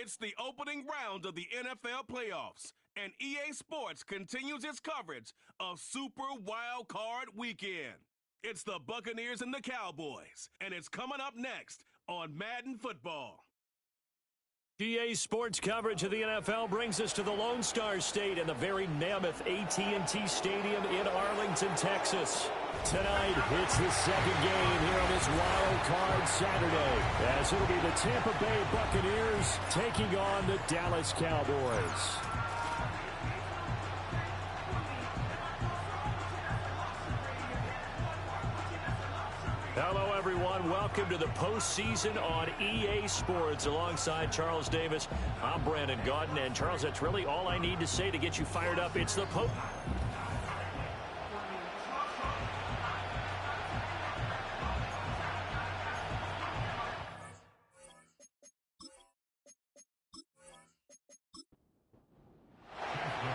It's the opening round of the NFL playoffs, and EA Sports continues its coverage of Super Wild Card Weekend. It's the Buccaneers and the Cowboys, and it's coming up next on Madden Football. EA Sports coverage of the NFL brings us to the Lone Star State and the very mammoth AT&T Stadium in Arlington, Texas. Tonight, it's the second game here on this Wild Card Saturday, as it'll be the Tampa Bay Buccaneers taking on the Dallas Cowboys. Hello, everyone. Welcome to the postseason on EA Sports. Alongside Charles Davis, I'm Brandon Gaudin. And, Charles, that's really all I need to say to get you fired up. It's the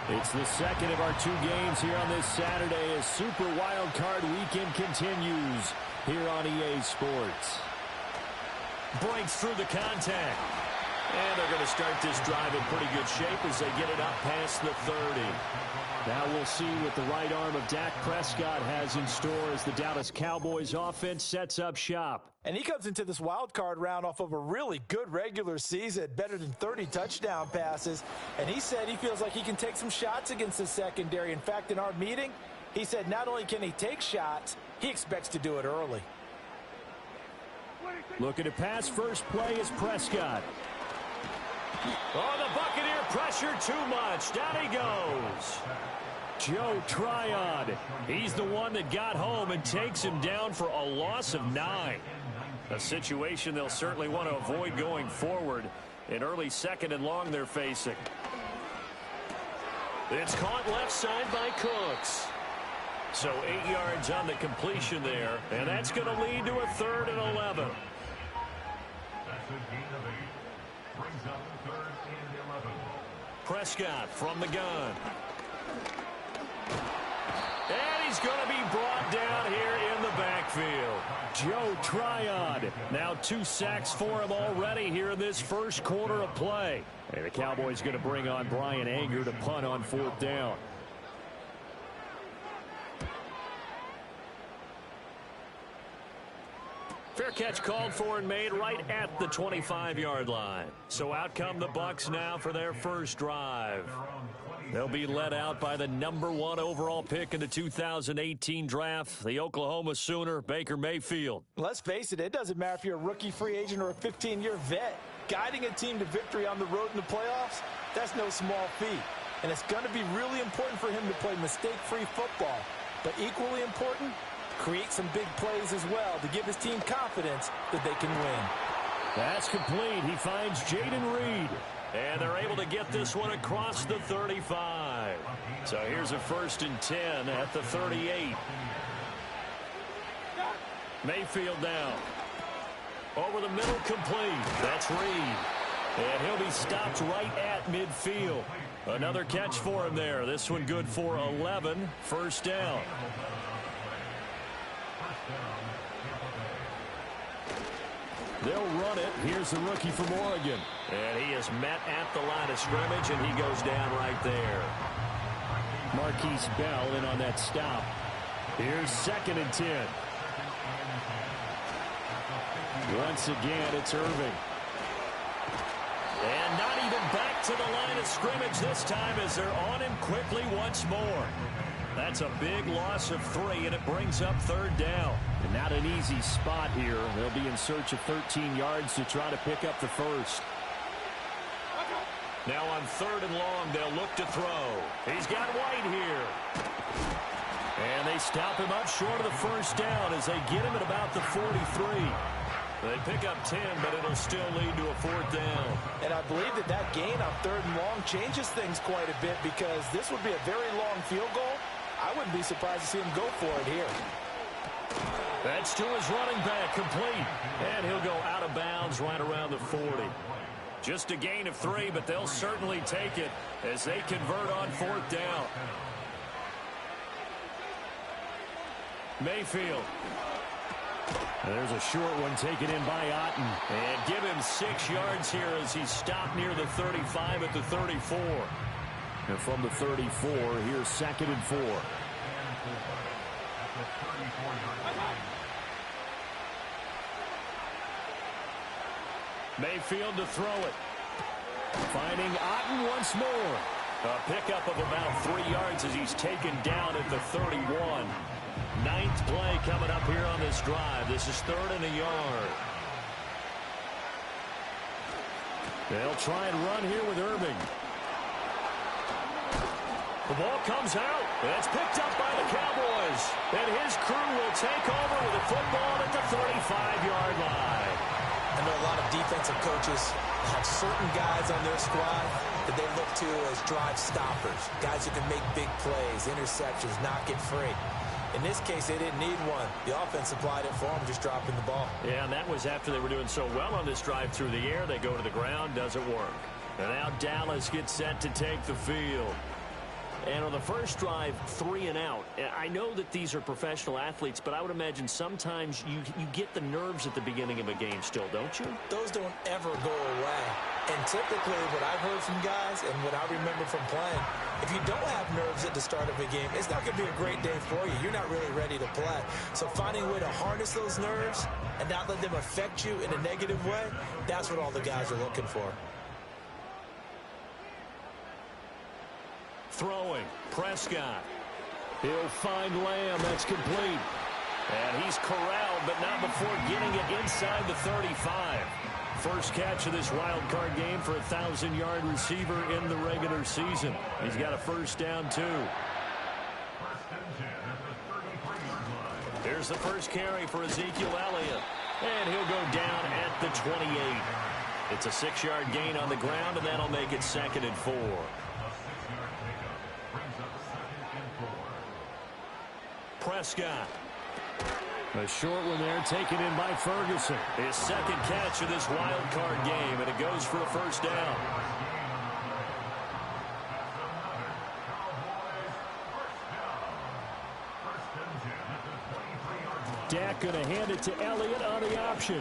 It's the second of our two games here on this Saturday as Super Wild Card Weekend continues here on EA Sports. Breaks through the contact. And they're going to start this drive in pretty good shape as they get it up past the 30. Now we'll see what the right arm of Dak Prescott has in store as the Dallas Cowboys offense sets up shop. And he comes into this wild card round off of a really good regular season, better than 30 touchdown passes. And he said he feels like he can take some shots against the secondary. In fact, in our meeting, he said not only can he take shots, he expects to do it early. Looking to pass first play is Prescott. Oh, the Buccaneer pressure too much. Down he goes. Joe Tryon. He's the one that got home and takes him down for a loss of 9. A situation they'll certainly want to avoid going forward. An early second and long they're facing. It's caught left side by Cooks. So 8 yards on the completion there, and that's going to lead to a 3rd and 11. That's a gain of 8. Brings up 3rd and 11. Prescott from the gun. And he's going to be brought down here in the backfield. Joe Tryon. Now 2 sacks for him already here in this first quarter of play. And the Cowboys going to bring on Brian Anger to punt on 4th down. Fair catch called for and made right at the 25-yard line. So out come the Bucs now for their first drive. They'll be led out by the number 1 overall pick in the 2018 draft, the Oklahoma Sooner, Baker Mayfield. Let's face it, it doesn't matter if you're a rookie free agent or a 15-year vet. Guiding a team to victory on the road in the playoffs, that's no small feat. And it's going to be really important for him to play mistake-free football. But equally important, create some big plays as well to give his team confidence that they can win. That's complete. He finds Jaden Reed. And they're able to get this one across the 35. So here's a 1st and 10 at the 38. Mayfield down. Over the middle, complete. That's Reed. And he'll be stopped right at midfield. Another catch for him there. This one good for 11. 1st down. They'll run it. Here's the rookie from Oregon. And he is met at the line of scrimmage, and he goes down right there. Marquise Bell in on that stop. Here's 2nd and 10. Once again, it's Irving. And not even back to the line of scrimmage this time as they're on him quickly once more. That's a big loss of 3, and it brings up 3rd down. And not an easy spot here. They'll be in search of 13 yards to try to pick up the first. Now on 3rd and long, they'll look to throw. He's got White here. And they stop him up short of the 1st down as they get him at about the 43. They pick up 10, but it'll still lead to a 4th down. And I believe that gain on 3rd and long changes things quite a bit because this would be a very long field goal. I wouldn't be surprised to see him go for it here. That's to his running back, complete. And he'll go out of bounds right around the 40. Just a gain of 3, but they'll certainly take it as they convert on 4th down. Mayfield. There's a short one taken in by Otten. And give him 6 yards here as he stopped near the 35 at the 34. And from the 34, here's 2nd and 4. Mayfield to throw it. Finding Otten once more. A pickup of about 3 yards as he's taken down at the 31. 9th play coming up here on this drive. This is 3rd and a yard. They'll try and run here with Irving. The ball comes out. It's picked up by the Cowboys. And his crew will take over with the football at the 35-yard line. I know a lot of defensive coaches have certain guys on their squad that they look to as drive stoppers, guys who can make big plays, interceptions, knock it free. In this case, they didn't need one. The offense supplied it for them, just dropping the ball. Yeah, and that was after they were doing so well on this drive through the air. They go to the ground, doesn't work. And now Dallas gets set to take the field. And on the first drive, 3 and out. I know that these are professional athletes, but I would imagine sometimes you get the nerves at the beginning of a game still, don't you? Those don't ever go away. And typically what I've heard from guys and what I remember from playing, if you don't have nerves at the start of a game, it's not going to be a great day for you. You're not really ready to play. So finding a way to harness those nerves and not let them affect you in a negative way, that's what all the guys are looking for. Throwing, Prescott. He'll find Lamb. That's complete. And he's corralled, but not before getting it inside the 35. First catch of this wild card game for a 1,000-yard receiver in the regular season. He's got a first down, too. Here's the first carry for Ezekiel Elliott. And he'll go down at the 28. It's a 6-yard gain on the ground, and that'll make it 2nd and 4. Prescott. A short one there taken in by Ferguson. His 2nd catch of this wild card game, and it goes for a first down. Dak going to hand it to Elliott on the option.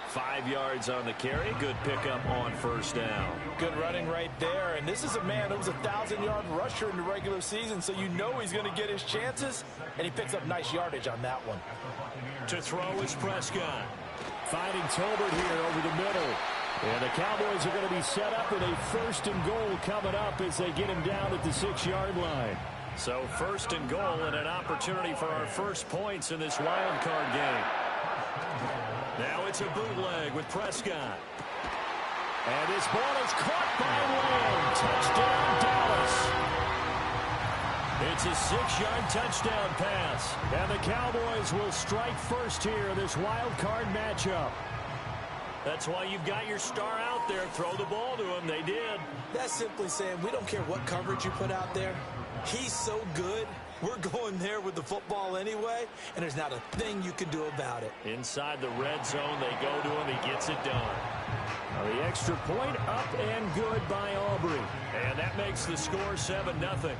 5 yards on the carry. Good pickup on first down. Good running right there. And this is a man who was a 1,000-yard rusher in the regular season, so you know he's going to get his chances, and he picks up nice yardage on that one. To throw is Prescott. Finding Tolbert here over the middle. And the Cowboys are going to be set up with a 1st and goal coming up as they get him down at the 6-yard line. So 1st and goal and an opportunity for our first points in this wild card game. Now it's a bootleg with Prescott. And this ball is caught by Lamb. Touchdown, Dallas. It's a 6-yard touchdown pass. And the Cowboys will strike first here in this wild card matchup. That's why you've got your star out there. Throw the ball to him. They did. That's simply saying we don't care what coverage you put out there. He's so good. We're going there with the football anyway, and there's not a thing you can do about it. Inside the red zone, they go to him. He gets it done. The extra point up and good by Aubrey. And that makes the score 7-0.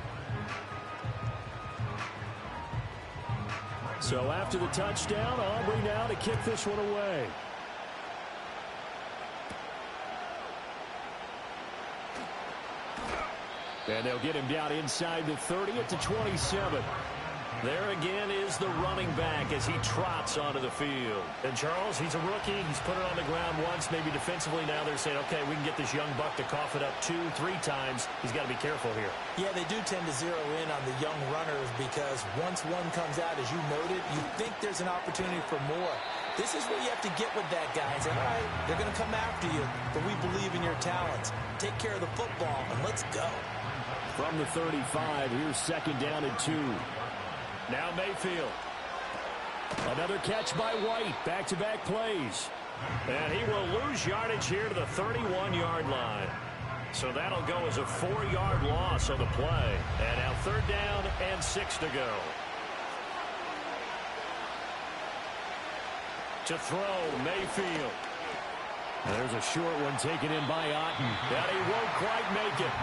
So after the touchdown, Aubrey now to kick this one away. And they'll get him down inside the 30 at the 27. There again is the running back as he trots onto the field. And Charles, he's a rookie. He's put it on the ground once. Maybe defensively now they're saying, okay, we can get this young buck to cough it up 2-3 times. He's got to be careful here. Yeah, they do tend to zero in on the young runners because once one comes out, as you noted, you think there's an opportunity for more. This is where you have to get with that guy and say, all right, they're going to come after you, but we believe in your talents. Take care of the football, and let's go. From the 35, here's 2nd down and 2. Now Mayfield. Another catch by White. Back-to-back plays. And he will lose yardage here to the 31-yard line. So that'll go as a 4-yard loss on the play. And now 3rd down and 6 to go. To throw, Mayfield. There's a short one taken in by Otten. And he won't quite make it.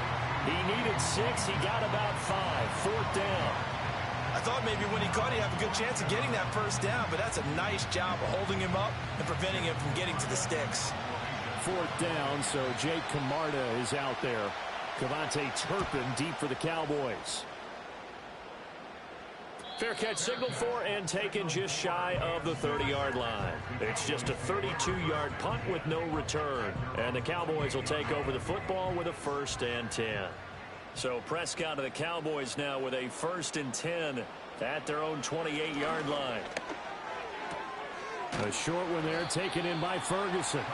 He needed 6. He got about 5. 4th down. I thought maybe when he caught it, he'd have a good chance of getting that first down, but that's a nice job of holding him up and preventing him from getting to the sticks. Fourth down, so Jake Camarda is out there. Cavante Turpin deep for the Cowboys. Fair catch signaled for and taken just shy of the 30-yard line. It's just a 32-yard punt with no return. And the Cowboys will take over the football with a 1st and 10. So Prescott of the Cowboys now with a 1st and 10 at their own 28-yard line. A short one there taken in by Ferguson.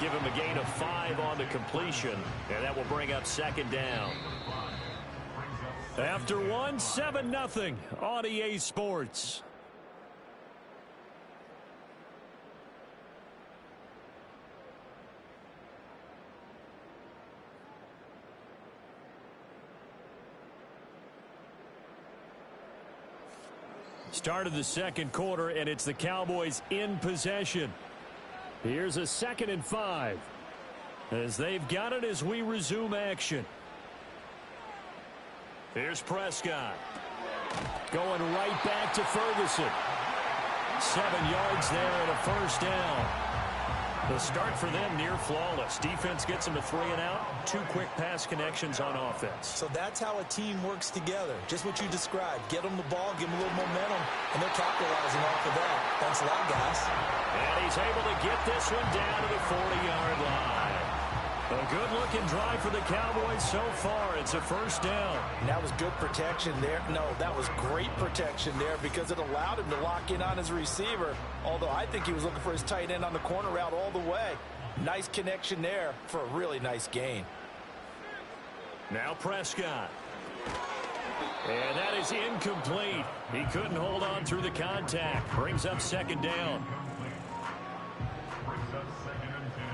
Give him a gain of 5 on the completion, and that will bring up 2nd down. After one, 7-0 on EA Sports. Start of the second quarter, and it's the Cowboys in possession. Here's a 2nd and 5 as they've got it as we resume action. Here's Prescott. Going right back to Ferguson. 7 yards there and a 1st down. The start for them near flawless. Defense gets them to 3 and out. 2 quick pass connections on offense. So that's how a team works together. Just what you described. Get them the ball, give them a little momentum, and they're capitalizing off of that. Thanks a lot, guys. And he's able to get this one down to the 40-yard line. A good-looking drive for the Cowboys so far. It's a 1st down. And that was good protection there. No, that was great protection there because it allowed him to lock in on his receiver, although I think he was looking for his tight end on the corner route all the way. Nice connection there for a really nice gain. Now Prescott. And that is incomplete. He couldn't hold on through the contact. Brings up 2nd down. Brings up 2nd and 10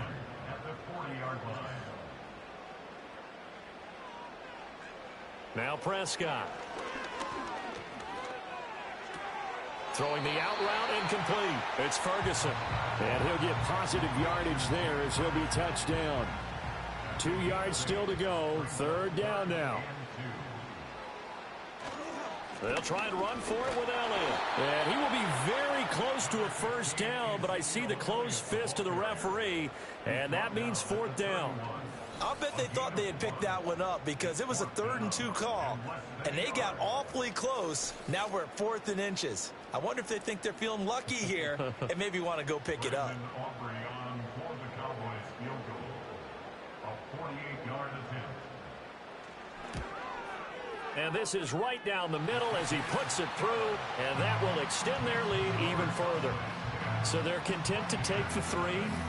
at the 40-yard line. Now Prescott. Throwing the out route incomplete. It's Ferguson. And he'll get positive yardage there as he'll be touchdown. 2 yards still to go. 3rd down now. They'll try and run for it with Elliott. And he will be very close to a 1st down, but I see the closed fist of the referee, and that means 4th down. I'll bet they thought they had picked that one up because it was a 3rd and 2 call, and they got awfully close. Now we're at 4th and inches. I wonder if they think they're feeling lucky here and maybe want to go pick it up. And this is right down the middle as he puts it through, and that will extend their lead even further. So they're content to take the 3.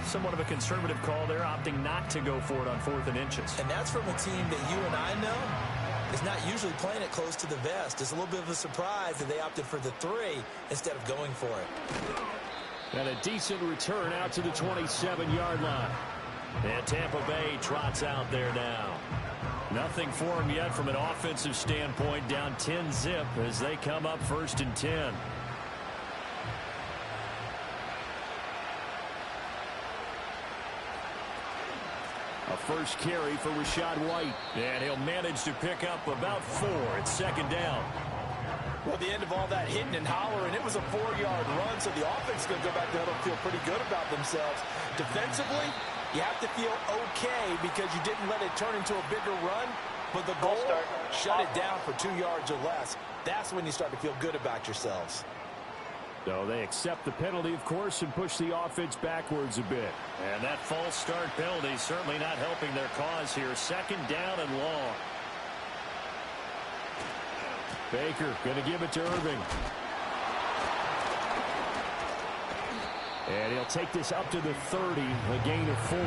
Somewhat of a conservative call there, opting not to go for it on 4th and inches. And that's from a team that you and I know is not usually playing it close to the vest. It's a little bit of a surprise that they opted for the 3 instead of going for it. And a decent return out to the 27-yard line. And Tampa Bay trots out there now. Nothing for them yet from an offensive standpoint. Down 10-zip as they come up 1st and 10. A first carry for Rachaad White. And he'll manage to pick up about 4. It's 2nd down. Well, the end of all that hitting and hollering, it was a 4-yard run, so the offense is going to go back there and feel pretty good about themselves. Defensively, you have to feel okay because you didn't let it turn into a bigger run, but the goal, shut it down for 2 yards or less. That's when you start to feel good about yourselves. So they accept the penalty, of course, and push the offense backwards a bit. And that false start penalty certainly not helping their cause here. 2nd down and long. Baker going to give it to Irving. And he'll take this up to the 30, a gain of 4.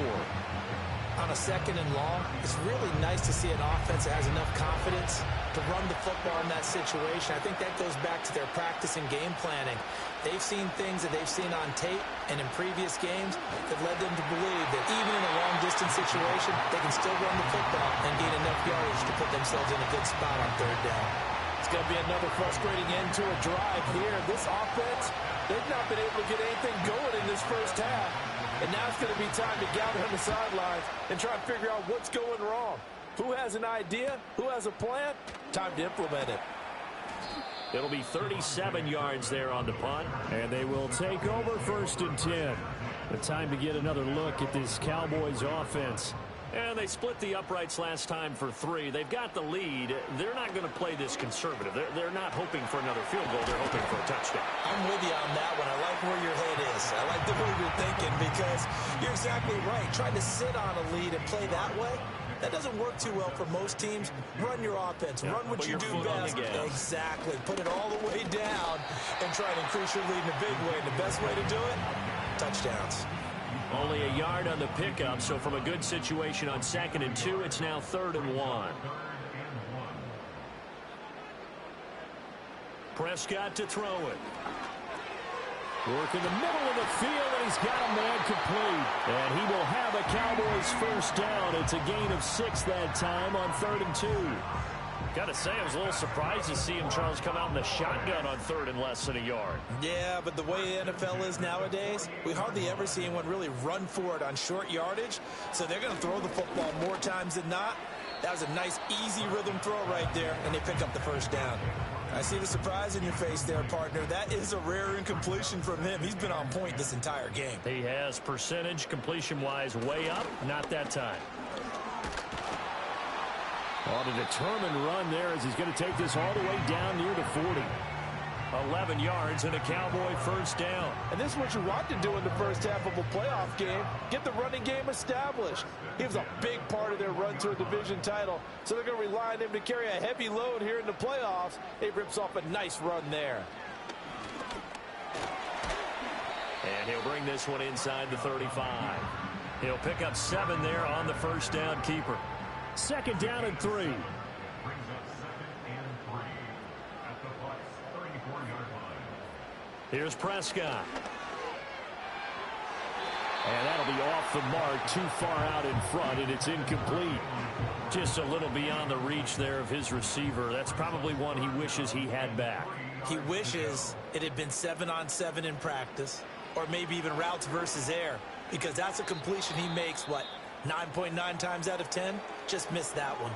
On a 2nd and long, it's really nice to see an offense that has enough confidence to run the football in that situation. I think that goes back to their practice and game planning. They've seen things that they've seen on tape and in previous games that led them to believe that even in a long-distance situation, they can still run the football and gain enough yardage to put themselves in a good spot on 3rd down. It's going to be another frustrating end to a drive here. This offense, they've not been able to get anything going in this first half. And now it's going to be time to gather on the sidelines and try and figure out what's going wrong. Who has an idea? Who has a plan? Time to implement it. It'll be 37 yards there on the punt. And they will take over 1st and 10. The time to get another look at this Cowboys offense. And they split the uprights last time for 3. They've got the lead. They're not going to play this conservative. They're not hoping for another field goal. They're hoping for a touchdown. I'm with you on that one. I like where your head is. I like the way you're thinking because you're exactly right. Trying to sit on a lead and play that way, that doesn't work too well for most teams. Run your offense. Run what you do best. Exactly. Put it all the way down and try to increase your lead in a big way. And the best way to do it, touchdowns. Only a yard on the pickup, so from a good situation on 2nd and 2, it's now 3rd and 1. Prescott to throw it. Work in the middle of the field, and he's got a man complete. And he will have a Cowboys 1st down. It's a gain of 6 that time on 3rd and 2. Got to say, I was a little surprised to see him, Charles, come out in the shotgun on 3rd and less than a yard. Yeah, but the way the NFL is nowadays, we hardly ever see anyone really run for it on short yardage. So they're going to throw the football more times than not. That was a nice, easy rhythm throw right there, and they pick up the 1st down. I see the surprise in your face there, partner. That is a rare incompletion from him. He's been on point this entire game. He has percentage, completion-wise, way up. Not that time. On a determined run there as he's going to take this all the way down near the 40. 11 yards and a Cowboy 1st down. And this is what you want to do in the first half of a playoff game. Get the running game established. He was a big part of their run to a division title. So they're going to rely on him to carry a heavy load here in the playoffs. He rips off a nice run there. And he'll bring this one inside the 35. He'll pick up 7 there on the 1st down keeper. 2nd down and 3. Brings up 2nd and 3 at the Bucs 34-yard line. Here's Prescott. And that'll be off the mark, too far out in front, and it's incomplete. Just a little beyond the reach there of his receiver. That's probably one he wishes he had back. He wishes it had been 7-on-7 in practice, or maybe even routes versus air, because that's a completion he makes, 9.9 times out of 10? Just missed that one.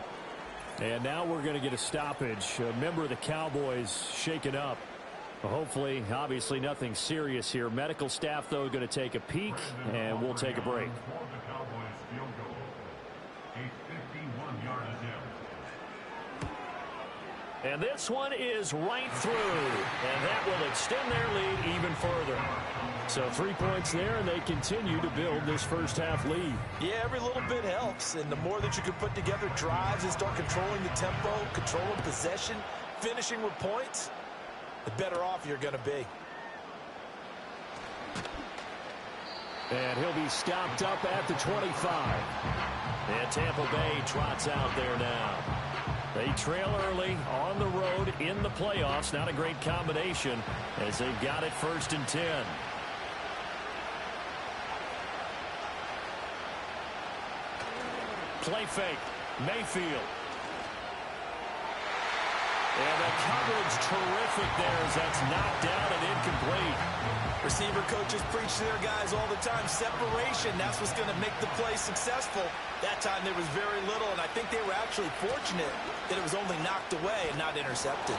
And now we're going to get a stoppage. A member of the Cowboys shaken up. Hopefully, obviously nothing serious here. Medical staff, though, going to take a peek, and we'll take a break. And this one is right through, and that will extend their lead even further. So 3 points there, and they continue to build this first half lead. Yeah, every little bit helps, and the more that you can put together drives and start controlling the tempo, controlling possession, finishing with points, the better off you're going to be. And he'll be stopped up at the 25. And Tampa Bay trots out there now. They trail early on the road in the playoffs. Not a great combination as they've got it 1st and 10. Play fake. Mayfield. And the coverage terrific there as that's knocked down and incomplete. Receiver coaches preach to their guys all the time. Separation, that's what's going to make the play successful. That time there was very little, and I think they were actually fortunate that it was only knocked away and not intercepted.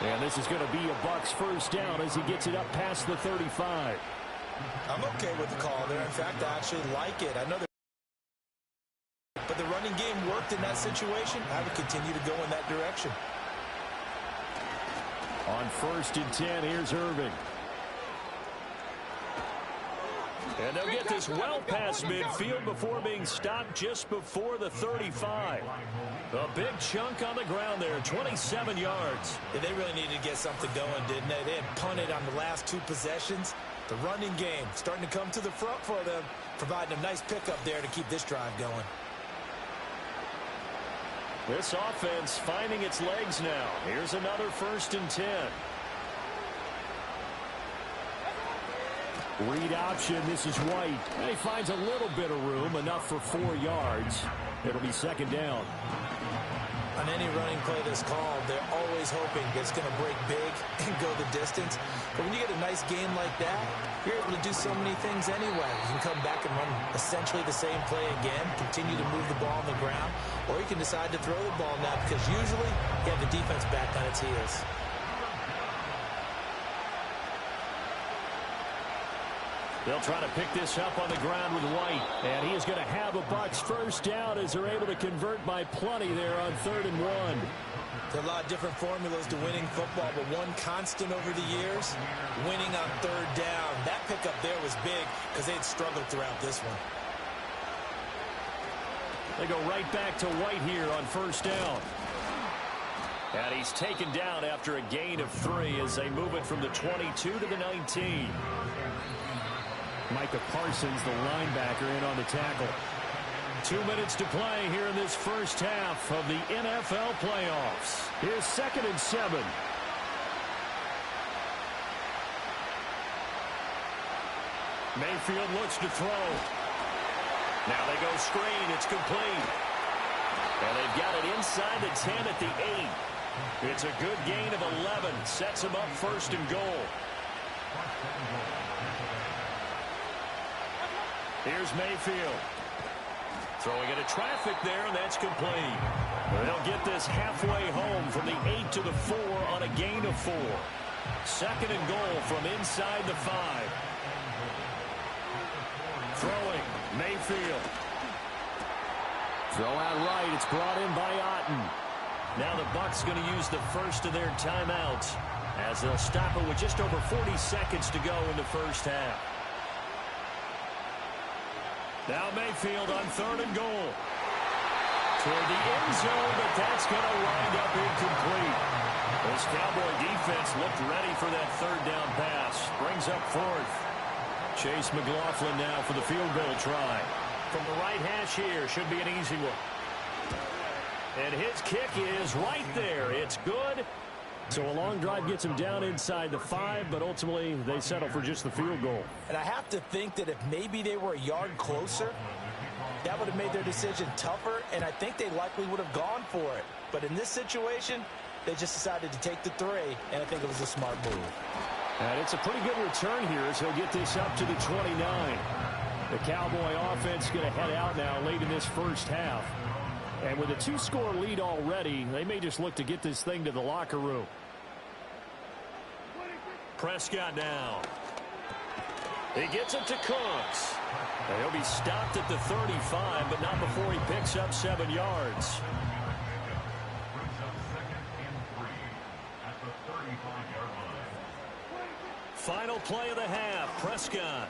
And this is going to be a Bucs 1st down as he gets it up past the 35. I'm okay with the call there. In fact, I actually like it. I know but the running game worked in that situation. I would continue to go in that direction. On 1st and 10, here's Irving. And they'll get this well past midfield before being stopped just before the 35. A big chunk on the ground there, 27 yards. Yeah, they really needed to get something going, didn't they? They had punted on the last 2 possessions. The running game starting to come to the front for them, providing a nice pickup there to keep this drive going. This offense finding its legs now. Here's another 1st and 10. Read option, this is White. And he finds a little bit of room, enough for 4 yards. It'll be 2nd down. On any running play that's called, they're always hoping that it's going to break big and go the distance. But when you get a nice game like that, you're able to do so many things anyway. You can come back and run essentially the same play again, continue to move the ball on the ground, or you can decide to throw the ball now because usually you have the defense back on its heels. They'll try to pick this up on the ground with White. And he is going to have a Bucs first down as they're able to convert by plenty there on 3rd and 1. There's a lot of different formulas to winning football, but one constant over the years, winning on 3rd down. That pickup there was big because they had struggled throughout this one. They go right back to White here on 1st down. And he's taken down after a gain of 3 as they move it from the 22 to the 19. Micah Parsons, the linebacker, in on the tackle. 2 minutes to play here in this first half of the NFL playoffs. Here's 2nd and 7. Mayfield looks to throw. Now they go screen. It's complete. And they've got it inside the 10 at the 8. It's a good gain of 11. Sets them up 1st and goal. Here's Mayfield. Throwing into traffic there, and that's complete. They'll get this halfway home from the 8 to the 4 on a gain of 4. 2nd and goal from inside the 5. Throwing, Mayfield. Throw out right. It's brought in by Otten. Now the Bucs going to use the first of their timeouts as they'll stop it with just over 40 seconds to go in the first half. Now Mayfield on 3rd and goal. Toward the end zone, but that's going to wind up incomplete. This Cowboy defense looked ready for that 3rd down pass. Brings up 4th. Chase McLaughlin now for the field goal try. From the right hash here, should be an easy one. And his kick is right there. It's good. So a long drive gets him down inside the 5, but ultimately they settle for just the field goal. And I have to think that if maybe they were a yard closer, that would have made their decision tougher, and I think they likely would have gone for it. But in this situation, they just decided to take the 3, and I think it was a smart move. And it's a pretty good return here as he'll get this up to the 29. The Cowboy offense going to head out now late in this first half. And with a 2-score lead already, they may just look to get this thing to the locker room. Prescott now. He gets it to Cooks. And he'll be stopped at the 35, but not before he picks up 7 yards. Final play of the half, Prescott.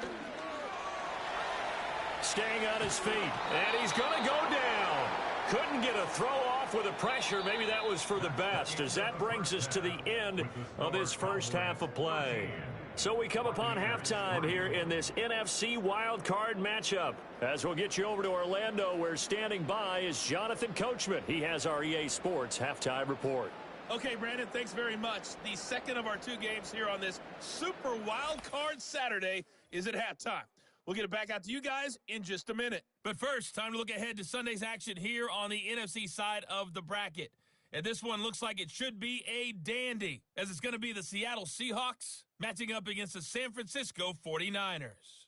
Staying on his feet, and he's going to go down. Couldn't get a throw off with the pressure. Maybe that was for the best, as that brings us to the end of this first half of play. So we come upon halftime here in this NFC wildcard matchup. As we'll get you over to Orlando, where standing by is Jonathan Coachman. He has our EA Sports halftime report. Okay, Brandon, thanks very much. The second of our 2 games here on this Super Wildcard Saturday is at halftime. We'll get it back out to you guys in just a minute. But first, time to look ahead to Sunday's action here on the NFC side of the bracket. And this one looks like it should be a dandy, as it's going to be the Seattle Seahawks matching up against the San Francisco 49ers.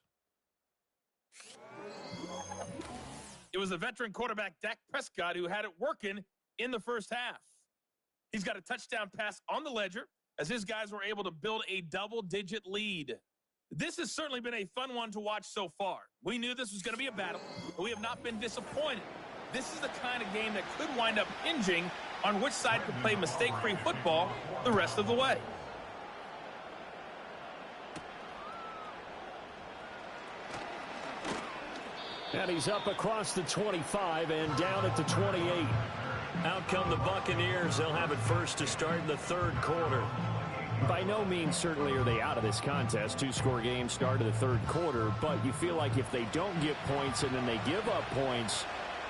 It was the veteran quarterback Dak Prescott who had it working in the first half. He's got a touchdown pass on the ledger as his guys were able to build a double-digit lead. This has certainly been a fun one to watch so far. We knew this was going to be a battle, but we have not been disappointed. This is the kind of game that could wind up hinging on which side could play mistake-free football the rest of the way. And he's up across the 25 and down at the 28. Out come the Buccaneers. They'll have it first to start in the 3rd quarter. By no means certainly are they out of this contest. 2-score game start of the 3rd quarter, but you feel like if they don't get points and then they give up points,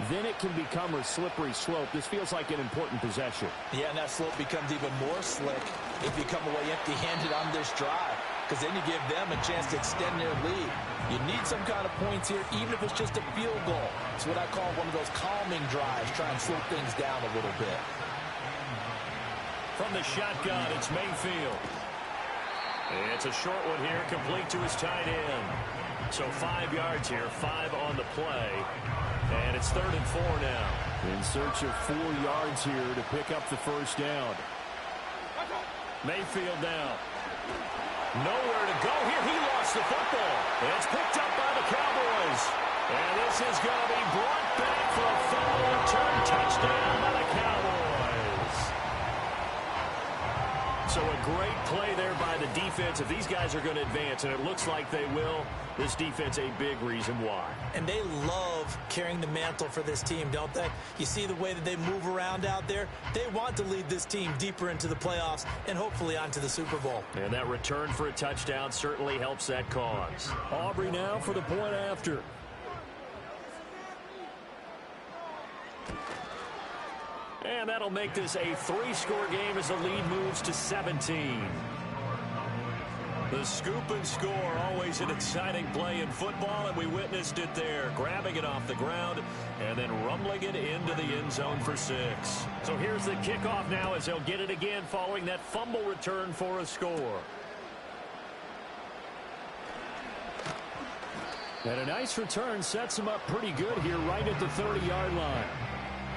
then it can become a slippery slope. This feels like an important possession. Yeah, and that slope becomes even more slick if you come away empty-handed on this drive, because then you give them a chance to extend their lead. You need some kind of points here, even if it's just a field goal. It's what I call one of those calming drives, try and slow things down a little bit. From the shotgun, it's Mayfield. It's a short one here, complete to his tight end. So 5 yards here, 5 on the play. And it's 3rd and 4 now. In search of 4 yards here to pick up the first down. Mayfield now. Nowhere to go here. He lost the football. It's picked up by the Cowboys. And this is going to be brought back for a fumble return touchdown by the Cowboys. So a great play there by the defense. If these guys are going to advance, and it looks like they will, this defense a big reason why. And they love carrying the mantle for this team, don't they? You see the way that they move around out there? They want to lead this team deeper into the playoffs and hopefully onto the Super Bowl. And that return for a touchdown certainly helps that cause. Aubrey now for the point after. And that'll make this a 3-score game as the lead moves to 17. The scoop and score, always an exciting play in football, and we witnessed it there, grabbing it off the ground and then rumbling it into the end zone for 6. So here's the kickoff now as they'll get it again following that fumble return for a score. And a nice return sets them up pretty good here right at the 30-yard line.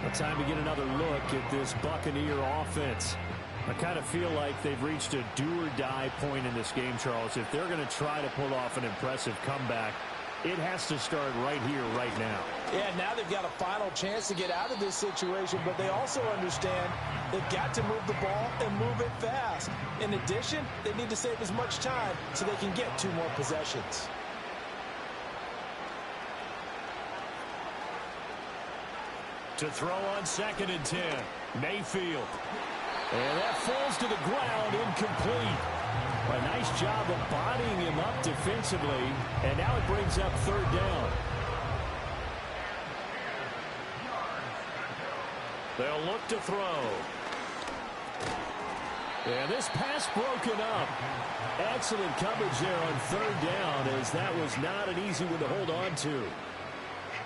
Well, time to get another look at this Buccaneer offense. I kind of feel like they've reached a do-or-die point in this game, Charles. If they're going to try to pull off an impressive comeback, it has to start right here, right now. Yeah, now they've got a final chance to get out of this situation, but they also understand they've got to move the ball and move it fast. In addition, they need to save as much time so they can get 2 more possessions. To throw on 2nd and 10, Mayfield. And that falls to the ground, incomplete. A nice job of bodying him up defensively, and now it brings up 3rd down. They'll look to throw. And this pass broken up. Excellent coverage there on 3rd down, as that was not an easy one to hold on to.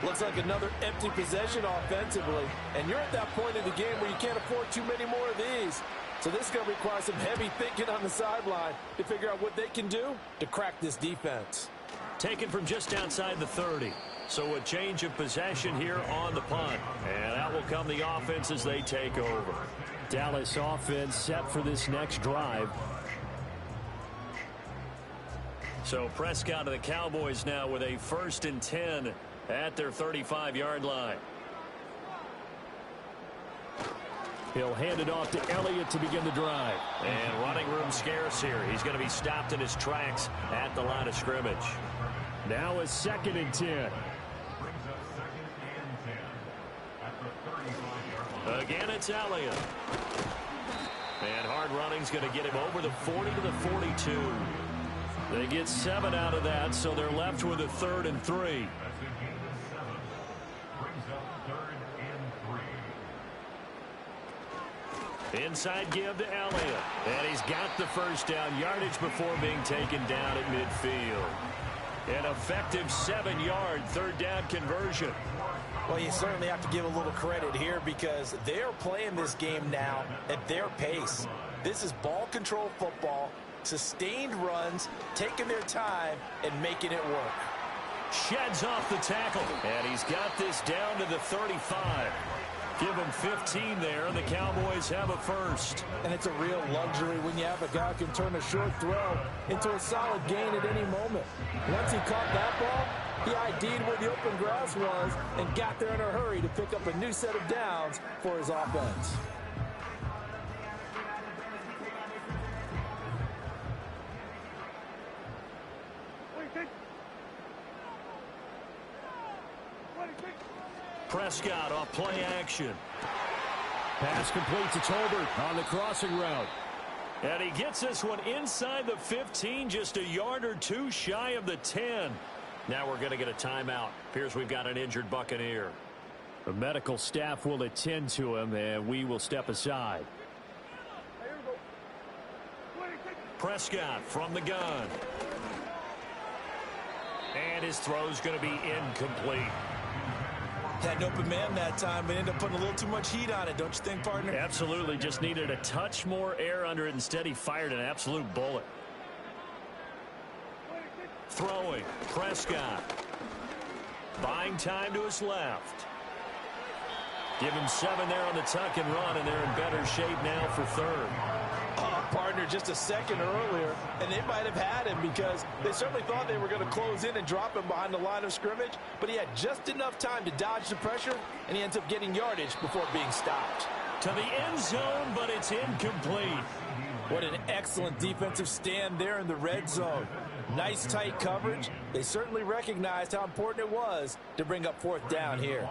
Looks like another empty possession offensively. And you're at that point in the game where you can't afford too many more of these. So this is going to require some heavy thinking on the sideline to figure out what they can do to crack this defense. Taken from just outside the 30. So a change of possession here on the punt. And out will come the offense as they take over. Dallas offense set for this next drive. So Prescott of the Cowboys now with a 1st and 10 at their 35-yard line. He'll hand it off to Elliott to begin the drive. And running room scarce here. He's going to be stopped in his tracks at the line of scrimmage. Now a 2nd and 10. Again, it's Elliott. And hard running's going to get him over the 40 to the 42. They get 7 out of that, so they're left with a 3rd and 3. Inside give to Elliott. And he's got the 1st down yardage before being taken down at midfield. An effective 7-yard 3rd down conversion. Well, you certainly have to give a little credit here because they're playing this game now at their pace. This is ball control football, sustained runs, taking their time, and making it work. Sheds off the tackle. And he's got this down to the 35. Give him 15 there, and the Cowboys have a 1st. And it's a real luxury when you have a guy who can turn a short throw into a solid gain at any moment. Once he caught that ball, he ID'd where the open grass was and got there in a hurry to pick up a new set of downs for his offense. Prescott off play action. Pass complete to Tolbert on the crossing route. And he gets this one inside the 15, just a yard or 2 shy of the 10. Now we're going to get a timeout. Appears we've got an injured Buccaneer. The medical staff will attend to him, and we will step aside. Prescott from the gun. And his throw's going to be incomplete. Had an open man that time, but ended up putting a little too much heat on it, don't you think, partner? Absolutely. Just needed a touch more air under it. Instead, he fired an absolute bullet. Throwing. Prescott. Buying time to his left. Give him 7 there on the tuck and run, and they're in better shape now for 3rd. partner just a second earlier, and they might have had him because they certainly thought they were going to close in and drop him behind the line of scrimmage, but he had just enough time to dodge the pressure, and he ends up getting yardage before being stopped. To the end zone, but it's incomplete. What an excellent defensive stand there in the red zone. Nice tight coverage. They certainly recognized how important it was to bring up fourth down here.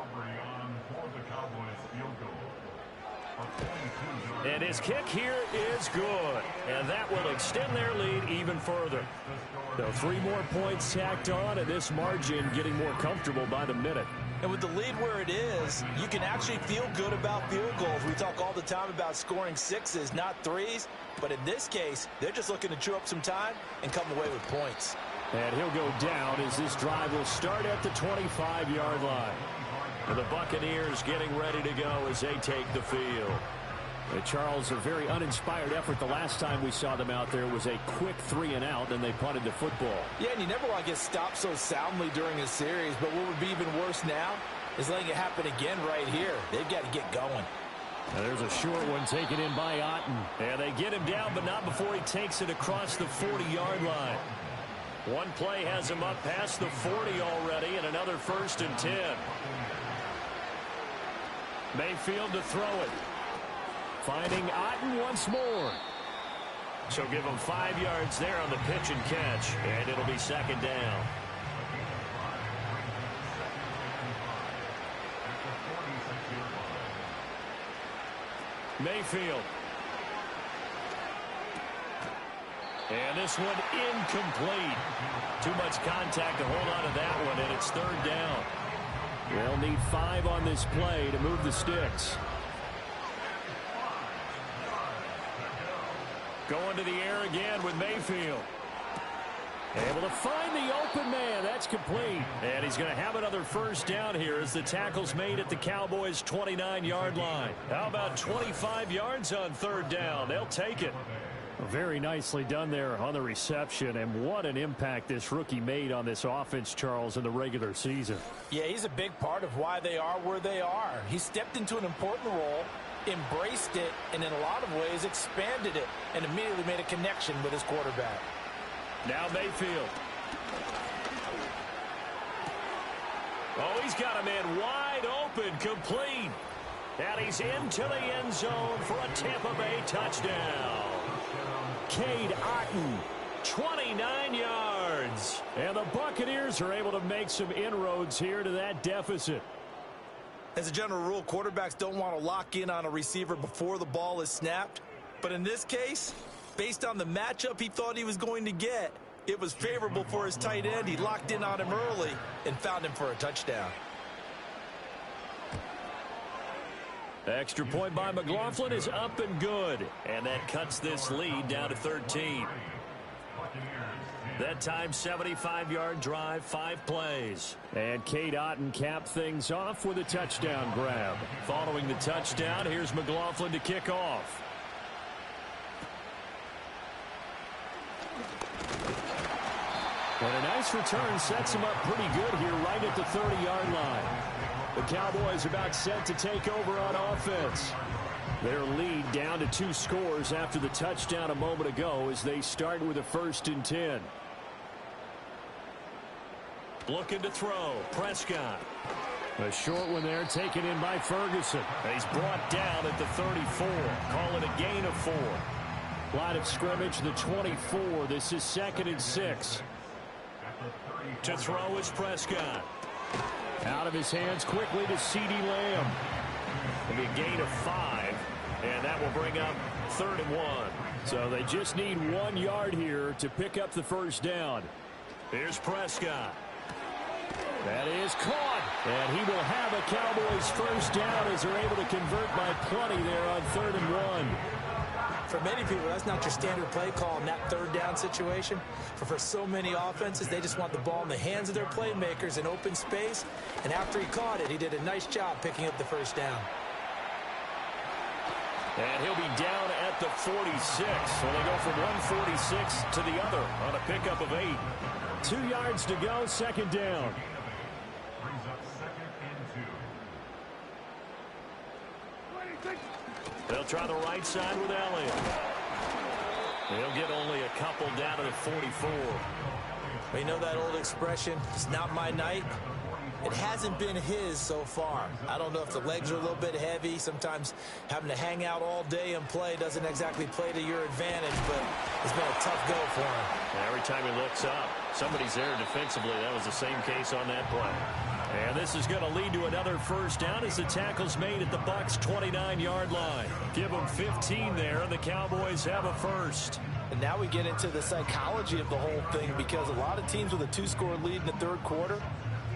And his kick here is good. And that will extend their lead even further. So 3 more points tacked on, and this margin getting more comfortable by the minute. And with the lead where it is, you can actually feel good about field goals. We talk all the time about scoring 6s, not 3s. But in this case, they're just looking to chew up some time and come away with points. And he'll go down as this drive will start at the 25-yard line. And the Buccaneers getting ready to go as they take the field. Charles, a very uninspired effort. The last time we saw them out there was a quick 3-and-out, then they punted the football. Yeah, and you never want to get stopped so soundly during a series, but what would be even worse now is letting it happen again right here. They've got to get going. Now there's a short one taken in by Otten. And they get him down, but not before he takes it across the 40-yard line. One play has him up past the 40 already, and another 1st and 10. Mayfield to throw it. Finding Otten once more. So give him 5 yards there on the pitch and catch, and it'll be 2nd down. Mayfield. And this one incomplete. Too much contact to hold on to that one, and it's 3rd down. They'll need 5 on this play to move the sticks. Going to the air again with Mayfield. Able to find the open man. That's complete. And he's going to have another 1st down here as the tackle's made at the Cowboys' 29-yard line. How about 25 yards on 3rd down? They'll take it. Very nicely done there on the reception, and what an impact this rookie made on this offense, Charles, in the regular season. Yeah, he's a big part of why they are where they are. He stepped into an important role, embraced it, and in a lot of ways expanded it, and immediately made a connection with his quarterback. Now Mayfield. Oh, he's got a man wide open, complete. And he's into the end zone for a Tampa Bay touchdown. Cade Otten, 29 yards. And the Buccaneers are able to make some inroads here to that deficit. As a general rule, quarterbacks don't want to lock in on a receiver before the ball is snapped. But in this case, based on the matchup he thought he was going to get, it was favorable for his tight end. He locked in on him early and found him for a touchdown. Extra point by McLaughlin is up and good. And that cuts this lead down to 13. That time, 75-yard drive, 5 plays. And Cade Otten capped things off with a touchdown grab. Following the touchdown, here's McLaughlin to kick off. And a nice return sets him up pretty good here right at the 30-yard line. The Cowboys about set to take over on offense. Their lead down to 2 scores after the touchdown a moment ago as they start with a 1st and 10. Looking to throw. Prescott. A short one there taken in by Ferguson. He's brought down at the 34. Call it a gain of 4. Line of scrimmage, the 24. This is 2nd and 6. To throw is Prescott. Out of his hands quickly to CeeDee Lamb. It'll be a gain of 5, and that will bring up 3rd and 1. So they just need 1 yard here to pick up the 1st down. Here's Prescott. That is caught. And he will have a Cowboys 1st down as they're able to convert by plenty there on 3rd and 1. For many people, that's not your standard play call in that 3rd down situation. For so many offenses, they just want the ball in the hands of their playmakers in open space. And after he caught it, he did a nice job picking up the 1st down. And he'll be down at the 46. So they go from one 46 to the other on a pickup of 8. 2 yards to go, 2nd down. Brings up 2nd and 2. They'll try the right side with Elliott. He'll get only a couple down to the 44. You know that old expression, it's not my night? It hasn't been his so far. I don't know if the legs are a little bit heavy. Sometimes having to hang out all day and play doesn't exactly play to your advantage, but it's been a tough go for him. And every time he looks up, somebody's there defensively. That was the same case on that play. And this is going to lead to another first down as the tackle's made at the Bucs' 29-yard line. Give them 15 there, and the Cowboys have a first. And now we get into the psychology of the whole thing, because a lot of teams with a 2-score lead in the third quarter,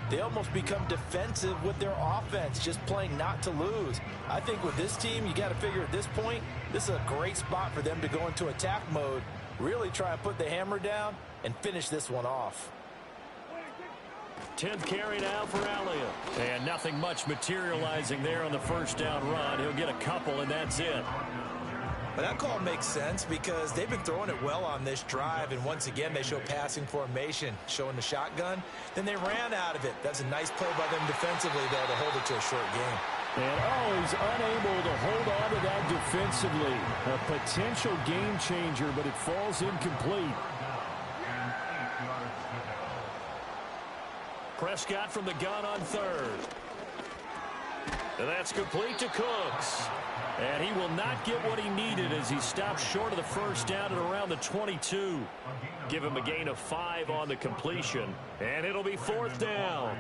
they almost become defensive with their offense, just playing not to lose. I think with this team, you got to figure at this point, this is a great spot for them to go into attack mode, really try and put the hammer down and finish this one off. 10th carry now for Elliott. And nothing much materializing there on the first down run. He'll get a couple, and that's it. But that call makes sense because they've been throwing it well on this drive, and once again they show passing formation, showing the shotgun. Then they ran out of it. That's a nice play by them defensively, though, to hold it to a short game. And he's unable to hold on to that defensively. A potential game changer, but it falls incomplete. Prescott from the gun on third. And that's complete to Cooks. And he will not get what he needed as he stops short of the first down at around the 22. Give him a gain of 5 on the completion. And it'll be fourth down.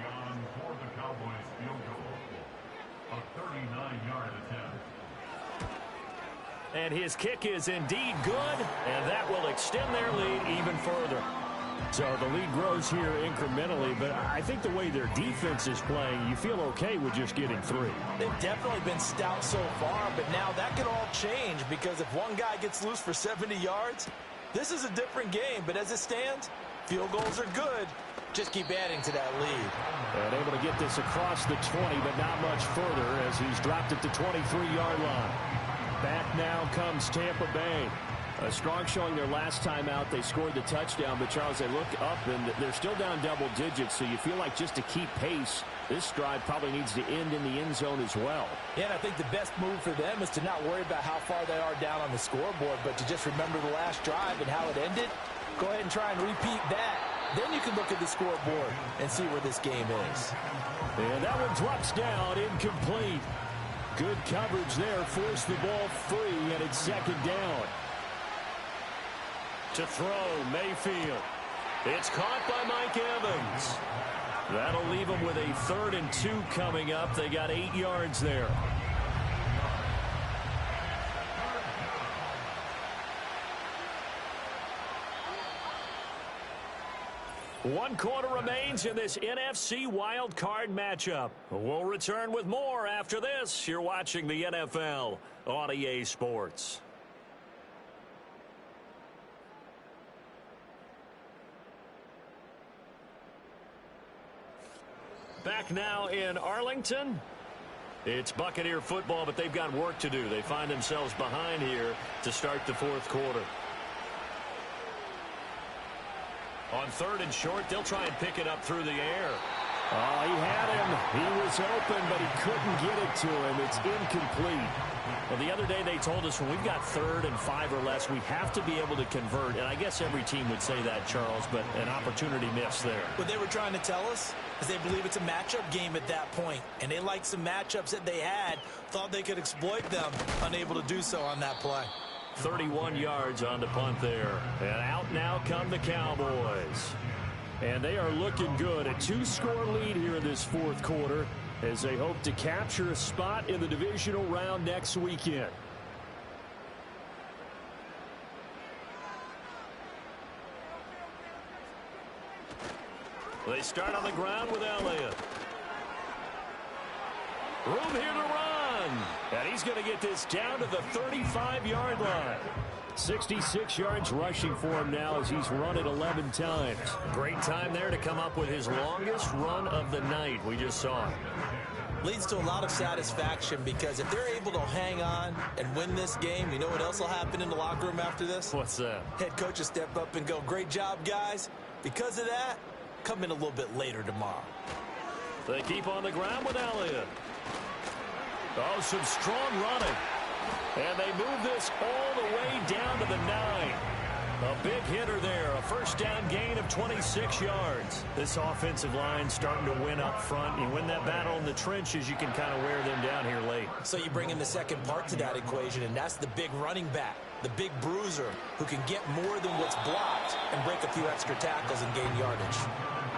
And his kick is indeed good, and that will extend their lead even further. So the lead grows here incrementally, but I think the way their defense is playing, you feel okay with just getting 3. They've definitely been stout so far, but now that could all change, because if one guy gets loose for 70 yards, this is a different game. But as it stands, field goals are good. Just keep adding to that lead. And able to get this across the 20, but not much further as he's dropped at the 23-yard line. Back now comes Tampa Bay. A strong showing their last time out. They scored the touchdown, but Charles, they look up and they're still down double digits, so you feel like just to keep pace, this drive probably needs to end in the end zone as well. Yeah, and I think the best move for them is to not worry about how far they are down on the scoreboard, but to just remember the last drive and how it ended. Go ahead and try and repeat that. Then you can look at the scoreboard and see where this game is. And that one drops down, incomplete. Good coverage there, forced the ball free, and it's second down. To throw, Mayfield. It's caught by Mike Evans. That'll leave them with a 3rd and 2 coming up. They got 8 yards there. One quarter remains in this NFC Wild Card matchup. We'll return with more after this. You're watching the NFL on EA Sports. Back now in Arlington. It's Buccaneer football, but they've got work to do. They find themselves behind here to start the fourth quarter. On 3rd and short, they'll try and pick it up through the air. Oh, he had him. He was open, but he couldn't get it to him. It's incomplete. Well, the other day they told us when we've got 3rd and 5 or less, we have to be able to convert. And I guess every team would say that, Charles, but an opportunity missed there. What they were trying to tell us is they believe it's a matchup game at that point. And they liked some matchups that they had, thought they could exploit them, unable to do so on that play. 31 yards on the punt there. And out now come the Cowboys. And they are looking good. A 2-score lead here in this fourth quarter as they hope to capture a spot in the divisional round next weekend. They start on the ground with Elliott. Room here to run. And he's going to get this down to the 35-yard line. 66 yards rushing for him now as he's run it 11 times. Great time there to come up with his longest run of the night. We just saw it. Leads to a lot of satisfaction because if they're able to hang on and win this game, you know what else will happen in the locker room after this? What's that? Head coach will step up and go, great job, guys. Because of that, come in a little bit later tomorrow. They keep on the ground with Elliott. Oh, some strong running. And they move this all the way down to the 9. A big hitter there, a first down gain of 26 yards. This offensive line starting to win up front. You win that battle in the trenches, you can kind of wear them down here late. So you bring in the second part to that equation, and that's the big running back, the big bruiser, who can get more than what's blocked and break a few extra tackles and gain yardage.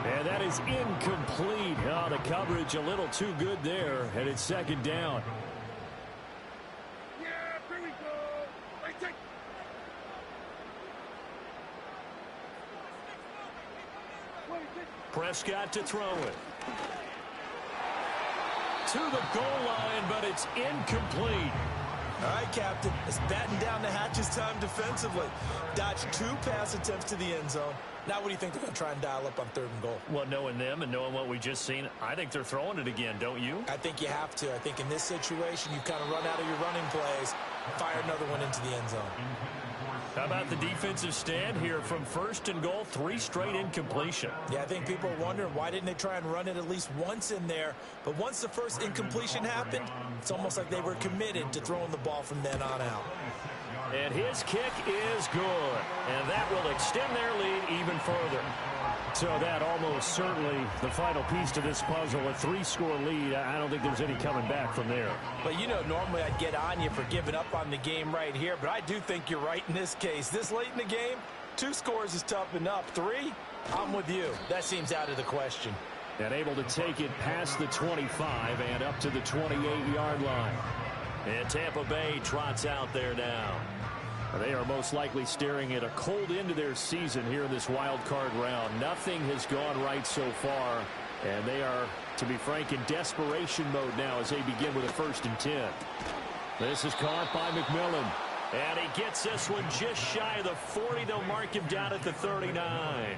And that is incomplete. Oh, the coverage a little too good there, and it's second down. Prescott to throw it. To the goal line, but it's incomplete. All right, Captain. It's batten down the hatches time defensively. Dodged 2 pass attempts to the end zone. Now what do you think they're going to try and dial up on 3rd and goal? Well, knowing them and knowing what we just seen, I think they're throwing it again, don't you? I think you have to. I think in this situation, you kind of run out of your running plays, fire another one into the end zone. How about the defensive stand here from 1st and goal, 3 straight incompletion? Yeah, I think people are wondering why didn't they try and run it at least once in there. But once the first incompletion happened, it's almost like they were committed to throwing the ball from then on out. And his kick is good. And that will extend their lead even further. So that almost certainly the final piece to this puzzle, a 3-score lead. I don't think there's any coming back from there. But, you know, normally I'd get on you for giving up on the game right here, but I do think you're right in this case. This late in the game, 2 scores is tough enough. 3, I'm with you. That seems out of the question. And able to take it past the 25 and up to the 28-yard line. And Tampa Bay trots out there now. They are most likely staring at a cold end to their season here in this wild card round. Nothing has gone right so far, and they are, to be frank, in desperation mode now as they begin with a 1st and 10. This is caught by McMillan. And he gets this one just shy of the 40. They'll mark him down at the 39.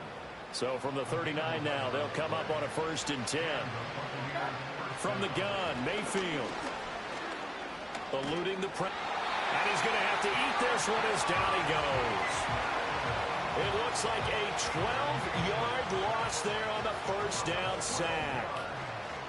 So from the 39 now, they'll come up on a 1st and 10. From the gun, Mayfield. Eluding the press. And he's going to have to eat this one as down he goes. It looks like a 12-yard loss there on the 1st down sack.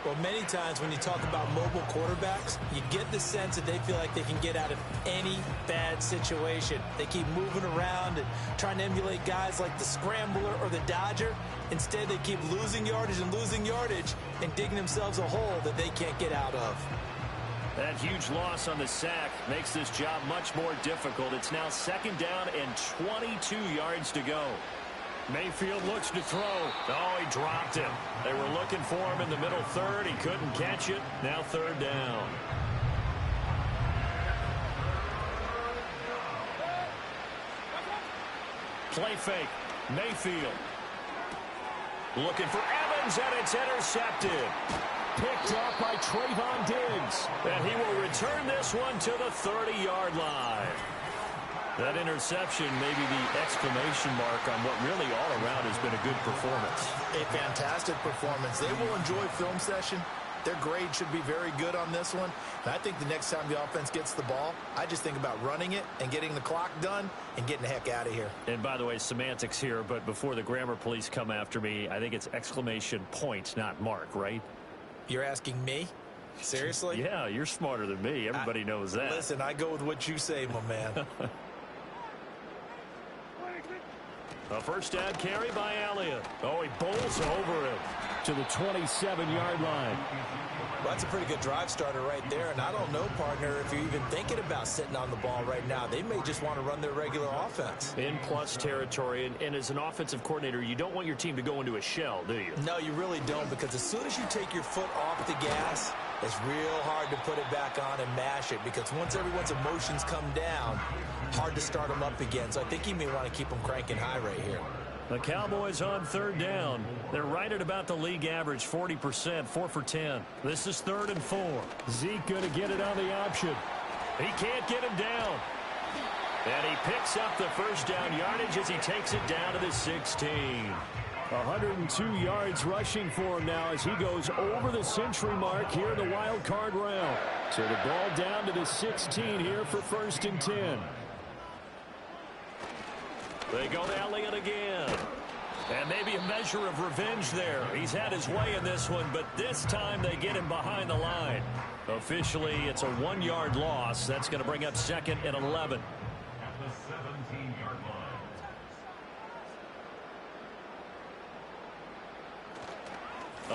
Well, many times when you talk about mobile quarterbacks, you get the sense that they feel like they can get out of any bad situation. They keep moving around and trying to emulate guys like the Scrambler or the Dodger. Instead, they keep losing yardage and digging themselves a hole that they can't get out of. That huge loss on the sack makes this job much more difficult. It's now 2nd down and 22 yards to go. Mayfield looks to throw. Oh, he dropped it. They were looking for him in the middle 3rd. He couldn't catch it. Now 3rd down. Play fake. Mayfield. Looking for Evans, and it's intercepted. Picked up by Trayvon Diggs. And he will return this one to the 30-yard line. That interception may be the exclamation mark on what really all around has been a good performance. A fantastic performance. They will enjoy film session. Their grade should be very good on this one. And I think the next time the offense gets the ball, I just think about running it and getting the clock done and getting the heck out of here. And by the way, semantics here, but before the grammar police come after me, I think it's exclamation point, not mark, right? You're asking me? Seriously? Yeah, you're smarter than me. Everybody knows that. Listen, I go with what you say, my man. A 1st down carry by Elliott. Oh, he bowls over it to the 27-yard line. Well, that's a pretty good drive starter right there. And I don't know, partner, if you're even thinking about sitting on the ball right now. They may just want to run their regular offense. In plus territory. And as an offensive coordinator, you don't want your team to go into a shell, do you? No, you really don't, because as soon as you take your foot off the gas, it's real hard to put it back on and mash it, because once everyone's emotions come down, hard to start them up again. So I think you may want to keep them cranking high right here. The Cowboys on 3rd down. They're right at about the league average, 40%, 4 for 10. This is 3rd and 4. Zeke going to get it on the option. He can't get him down. And he picks up the 1st down yardage as he takes it down to the 16. 102 yards rushing for him now as he goes over the century mark here in the wild card round. So the ball down to the 16 here for 1st and 10. They go to Elliott again. And maybe a measure of revenge there. He's had his way in this one, but this time they get him behind the line. Officially, it's a 1-yard loss. That's going to bring up 2nd and 11. At the 17-yard line.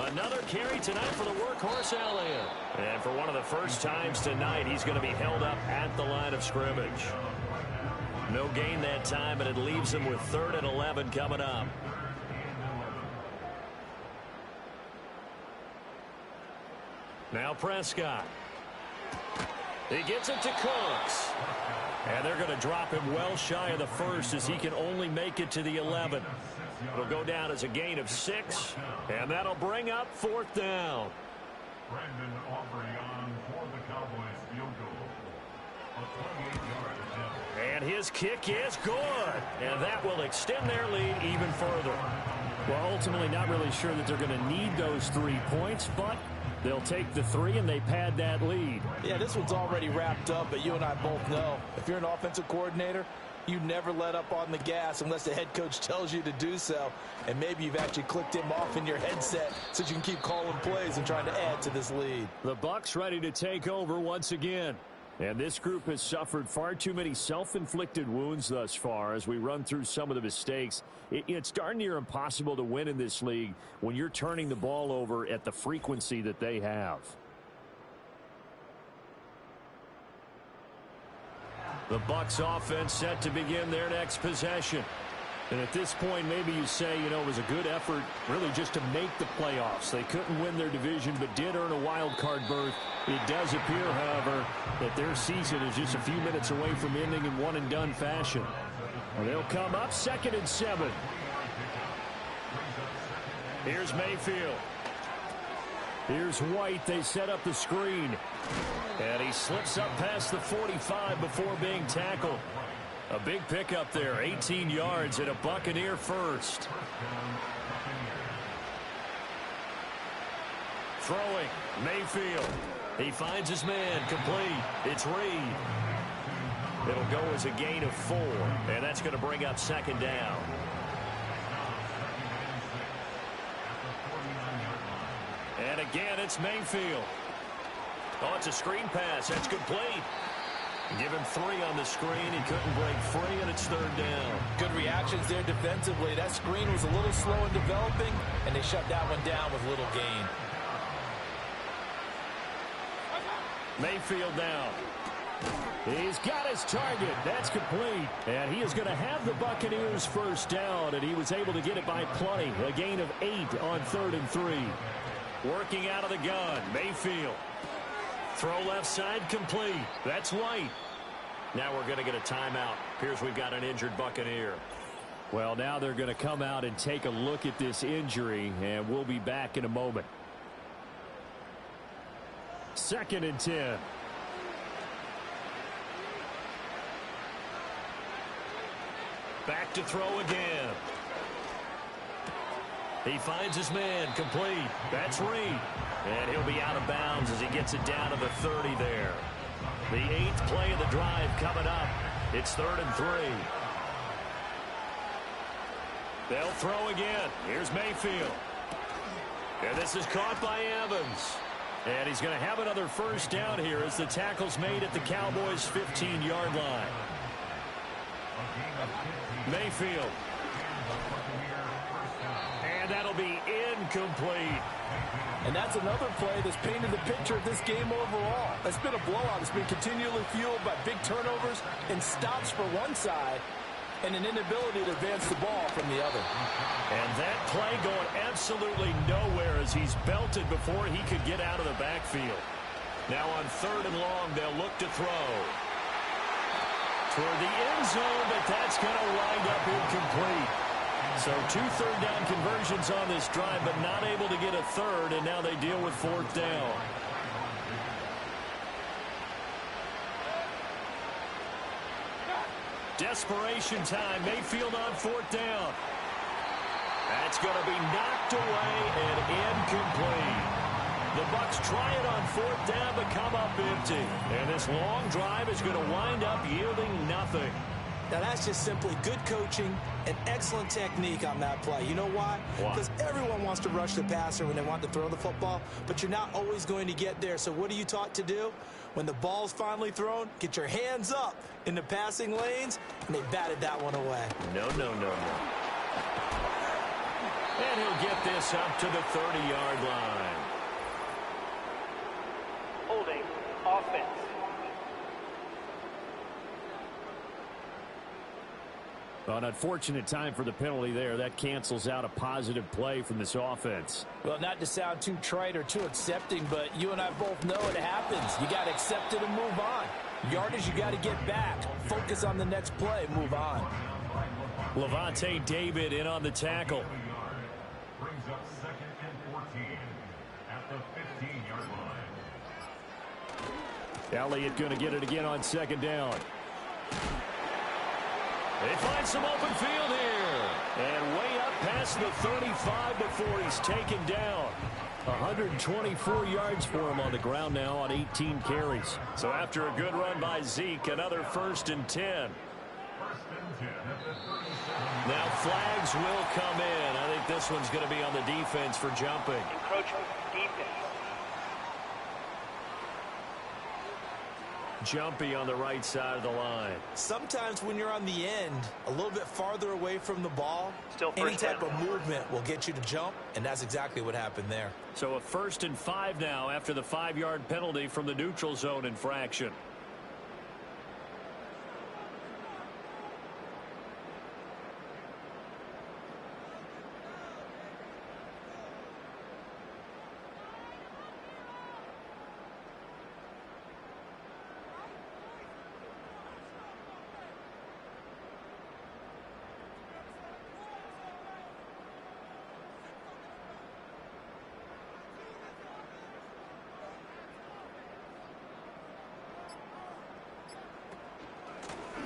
Another carry tonight for the workhorse Elliott. And for one of the first times tonight, he's going to be held up at the line of scrimmage. No gain that time, and it leaves him with 3rd and 11 coming up. Now Prescott. He gets it to Cooks. And they're going to drop him well shy of the 1st as he can only make it to the 11. It'll go down as a gain of 6, and that'll bring up 4th down. Brandon Aubrey on for the Cowboys field goal. A 28-yard attempt. And his kick is good. And that will extend their lead even further. Well, ultimately not really sure that they're going to need those 3 points, but they'll take the 3 and they pad that lead. Yeah, this one's already wrapped up, but you and I both know if you're an offensive coordinator, you never let up on the gas unless the head coach tells you to do so. And maybe you've actually clicked him off in your headset so you can keep calling plays and trying to add to this lead. The Bucs ready to take over once again. And this group has suffered far too many self-inflicted wounds thus far as we run through some of the mistakes. It's darn near impossible to win in this league when you're turning the ball over at the frequency that they have. The Bucs offense set to begin their next possession. And at this point, maybe you say, you know, it was a good effort really just to make the playoffs. They couldn't win their division but did earn a wild card berth. It does appear, however, that their season is just a few minutes away from ending in one-and-done fashion. And they'll come up 2nd and 7. Here's Mayfield. Here's White. They set up the screen. And he slips up past the 45 before being tackled. A big pickup there, 18 yards and a Buccaneer first. Throwing, Mayfield. He finds his man, complete. It's Reed. It'll go as a gain of 4, and that's going to bring up 2nd down. And again, it's Mayfield. Oh, it's a screen pass. That's complete. Give him 3 on the screen. He couldn't break free, and it's 3rd down. Good reactions there defensively. That screen was a little slow in developing, and they shut that one down with little gain. Mayfield now. He's got his target. That's complete. And he is going to have the Buccaneers first down, and he was able to get it by plenty. A gain of 8 on 3rd and 3. Working out of the gun, Mayfield. Throw left side complete. That's White. Now we're going to get a timeout. Appears we've got an injured Buccaneer. Well, now they're going to come out and take a look at this injury, and we'll be back in a moment. 2nd and 10. Back to throw again. He finds his man, complete. That's Reed. And he'll be out of bounds as he gets it down to the 30 there. The 8th play of the drive coming up. It's 3rd and 3. They'll throw again. Here's Mayfield. And this is caught by Evans. And he's going to have another first down here as the tackle's made at the Cowboys' 15-yard line. Mayfield. And that'll be incomplete. And that's another play that's painted the picture of this game overall. It's been a blowout. It's been continually fueled by big turnovers and stops for one side and an inability to advance the ball from the other. And that play going absolutely nowhere as he's belted before he could get out of the backfield. Now on 3rd and long, they'll look to throw. Toward the end zone, but that's going to wind up incomplete. So 2 third-down conversions on this drive, but not able to get a 3rd, and now they deal with 4th down. Desperation time. Mayfield on 4th down. That's going to be knocked away and incomplete. The Bucs try it on 4th down, but come up empty. And this long drive is going to wind up yielding nothing. Now, that's just simply good coaching and excellent technique on that play. You know why? Because everyone wants to rush the passer when they want to throw the football, but you're not always going to get there. So what are you taught to do? When the ball's finally thrown, get your hands up in the passing lanes, and they batted that one away. No. And he'll get this up to the 30-yard line. Holding offense. An unfortunate time for the penalty there. That cancels out a positive play from this offense. Well, not to sound too trite or too accepting, but you and I both know it happens. You got to accept it and move on. Yardage, you got to get back. Focus on the next play. Move on. Levante David in on the tackle. Brings up 2nd and 14 at the 15-yard line. Elliott going to get it again on 2nd down. They find some open field here. And way up past the 35 before he's taken down. 124 yards for him on the ground now on 18 carries. So after a good run by Zeke, another 1st and 10. 1st and 10 at the 37. Now flags will come in. I think this one's going to be on the defense for jumping. Encroachment defense. Jumpy on the right side of the line. Sometimes when you're on the end, a little bit farther away from the ball, Still any first type down. of movement will get you to jump, and that's exactly what happened there. So a 1st and 5 now after the 5-yard penalty from the neutral zone infraction.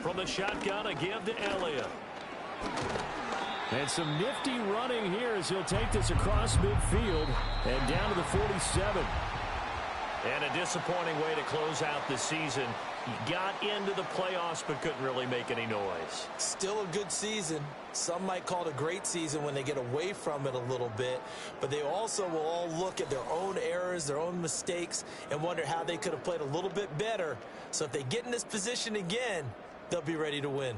From the shotgun, a give to Elliott. And some nifty running here as he'll take this across midfield and down to the 47. And a disappointing way to close out the season. He got into the playoffs but couldn't really make any noise. Still a good season. Some might call it a great season when they get away from it a little bit, but they also will all look at their own errors, their own mistakes, and wonder how they could have played a little bit better. So if they get in this position again, they'll be ready to win.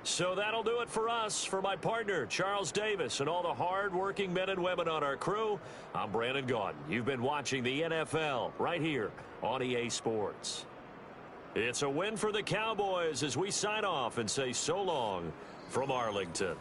So that'll do it for us. For my partner, Charles Davis, and all the hard-working men and women on our crew, I'm Brandon Gaudin. You've been watching the NFL right here on EA Sports. It's a win for the Cowboys as we sign off and say so long from Arlington.